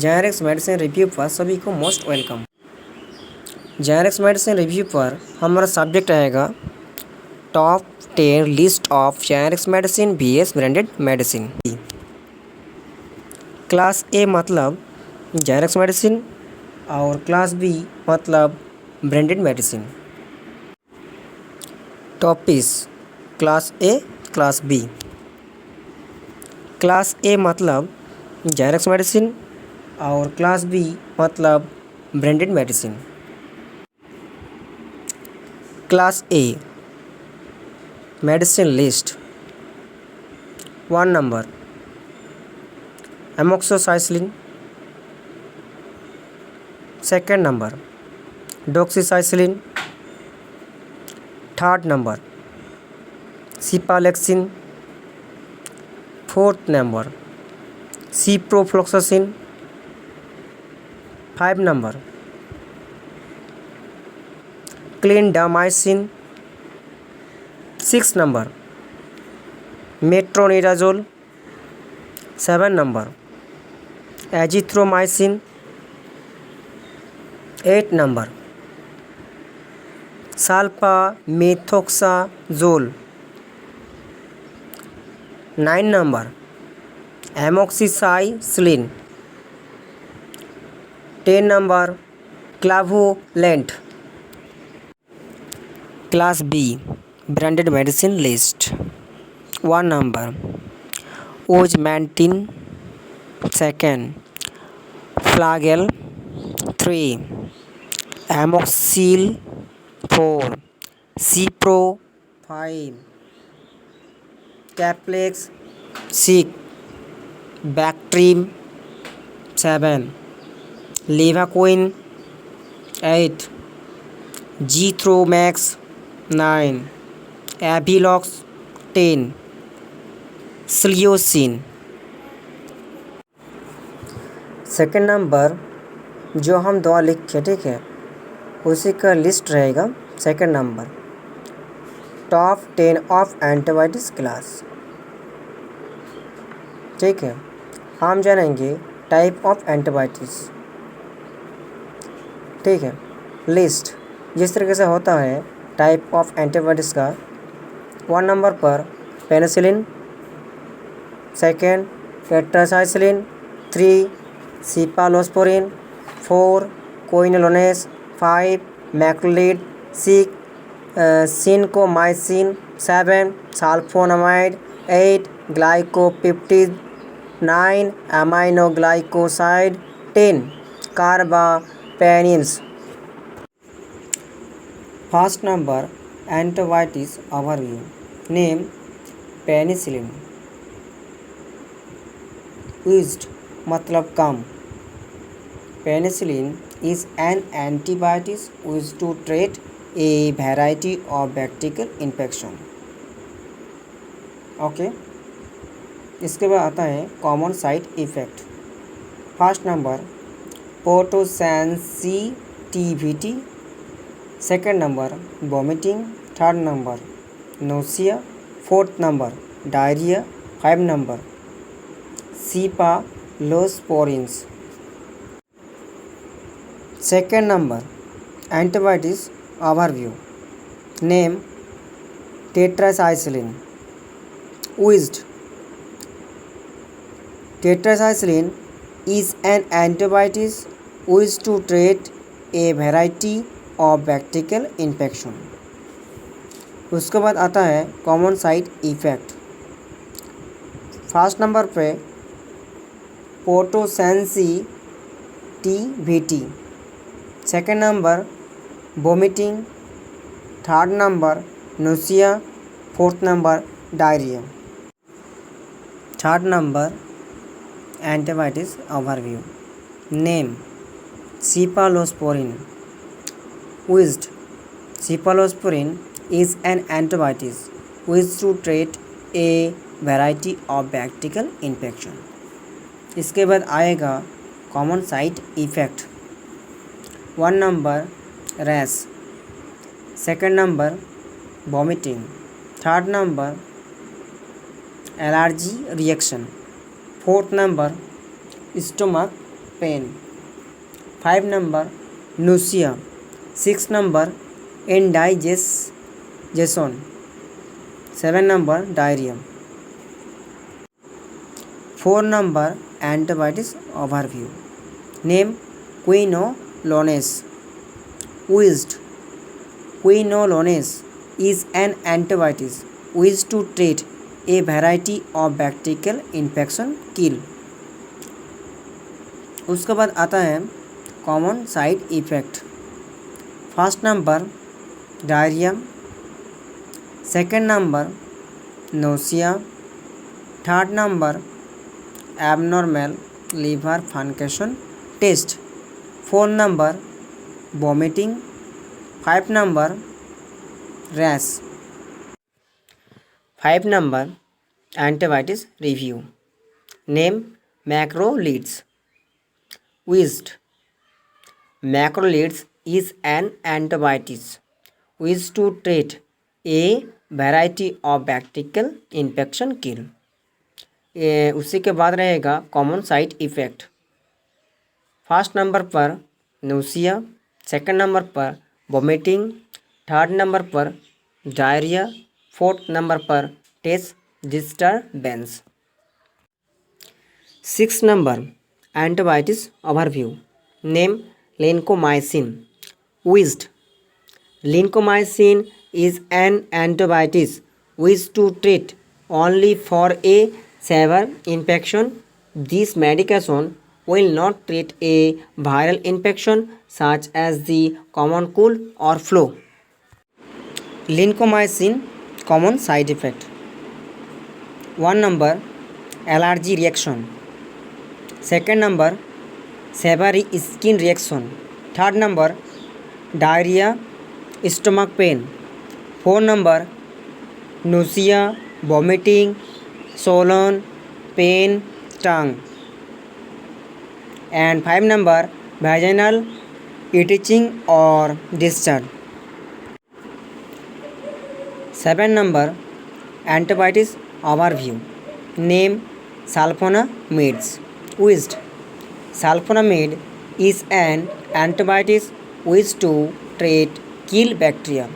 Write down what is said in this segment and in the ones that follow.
Generics medicine review पर सभी को most welcome. Generics medicine review पर हमारा सब्जेक्ट रहेगा top 10 list of generics medicine vs branded medicine. Class A मतलब जेनेरिक्स मेडिसिन और क्लास बी मतलब branded medicine. Topics class A class B. Class A मतलब जेनेरिक्स मेडिसिन और class B मतलब branded medicine. Class A medicine list 1 number amoxicillin, second number doxycycline, third number cephalexin, fourth number ciprofloxacin, 5 number clindamycin, 6 number metronidazole, 7 number azithromycin, 8 number sulfamethoxazole, 9 number amoxicillin, 10 number clavulanate. Class B branded medicine list 1 number Augmentin, second Flagyl, 3 Amoxil, 4 Cipro, 5 Keflex, 6 Bactrim, 7 Levaquin, 8 Zithromax, 9 Avelox, 10 Cleocin. Second number जो हम दवा लिखे ठीक है उसी का list रहेगा। Second number top 10 of antibiotics class. ठीक है, हम जानेंगे टाइप ऑफ एंटीबायोटिक्स। ठीक है, लिस्ट जिस तरीके से होता है टाइप ऑफ एंटीबायोटिक्स का। 1 नंबर पर penicillin, second tetracycline, 3 cephalosporin, 4 quinolones, 5 macrolide, 6 lincomycin, 7 sulfonamide, 8 glycopeptide, 9 aminoglycoside, 10 carbapenems. First number antibiotics overview. Name penicillin. Used मतलब कम। Penicillin is an antibiotic used to treat a variety of bacterial infection. Okay, इसके बाद आता है common side effect. First number photosensitivity, second number vomiting, third number nausea, fourth number diarrhoea, 5 number cephalosporins. Second number antibiotics overview. Name tetracycline. Used tetracycline is an antibiotic used to treat a variety of bacterial infection. उसके बाद आता है common side effect. First number पे photosensitivity, second number vomiting, third number nausea, fourth number diarrhoea. Third number antibiotics overview. Name cephalosporin. Used cephalosporin is an antibiotic used to treat a variety of bacterial infection. इसके बाद आएगा common side effect. 1 number rash, second number vomiting, third number allergy reaction, fourth number stomach pain. 5 number nausea. 6 number indigestion. 7 number diarrhea. 4 number antibiotics overview. Name quinolones. Used. Quinolones is an antibiotic used to treat a variety of bacterial infection kill. उसके बाद आता है common side effect. First number diarrhoea, second number nausea, third number abnormal liver function test, 4 number vomiting, 5 number rash. 5 number antibiotics review. Name macrolides. Used. Macrolides is an antibiotic used to treat a variety of bacterial infection kill. उसी के बाद रहेगा common side effect. First number पर nausea, second number पर vomiting, third number पर diarrhoea, fourth number पर taste disturbance. 6 number antibiotics overview. Name lincomycin. Used. Lincomycin is an antibiotic used to treat only for a severe infection. This medication will not treat a viral infection such as the common cold or flu. Lincomycin common side effect. 1 number allergy reaction. Second number severe skin reaction. Third number diarrhea, stomach pain. 4 number nausea, vomiting, swollen, pain, tongue. And 5 number vaginal itching or discharge. 7 number antibiotics overview. Name sulfonamides. Used. Sulfonamide is an antibiotic used to treat kill bacteria.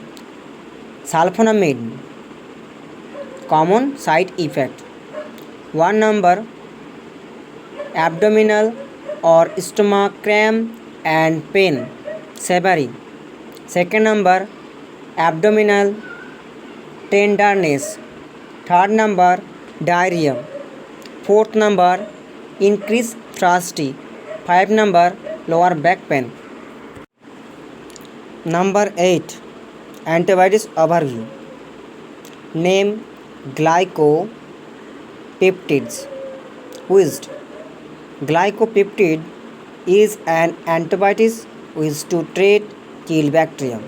Sulfonamide common side effect. 1 number abdominal or stomach cramp and pain, severe. Second number abdominal tenderness. Third number diarrhea. Fourth number increased thirsty. 5 number lower back pain. Number 8 antibiotics overview. Name glycopeptides. Used. Glycopeptide is an antibiotic used to treat kill bacteria.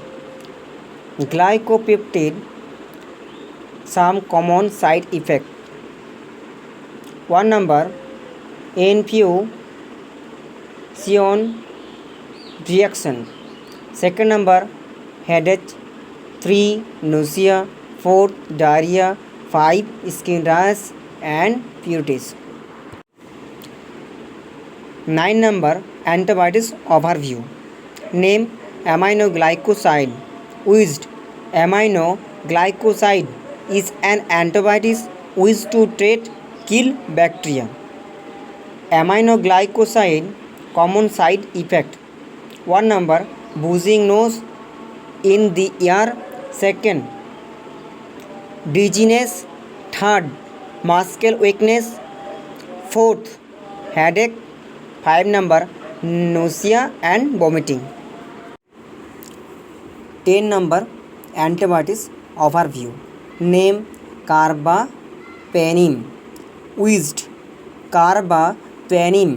Glycopeptide some common side effect. 1 number infusion reaction. Second number headache. 3 nausea. 4 diarrhea. 5 skin rash and pruritus. 9 number antibiotics overview. Name aminoglycoside. Used. Aminoglycoside is an antibiotic used to treat kill bacteria. Aminoglycoside common side effect. 1 number buzzing nose in the ear. Second dizziness. Third muscle weakness. Fourth headache. 5 number nausea and vomiting. 10 number antibiotics overview. Name carbapenem. Used. Carbapenem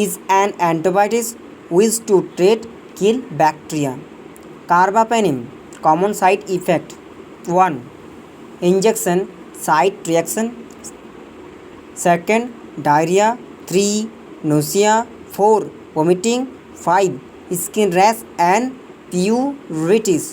is an antibiotic used to treat kill bacteria. Carbapenem common side effect. 1 injection site reaction. Second diarrhea. 3 nausea. 4 vomiting. 5 skin rash and pruritus.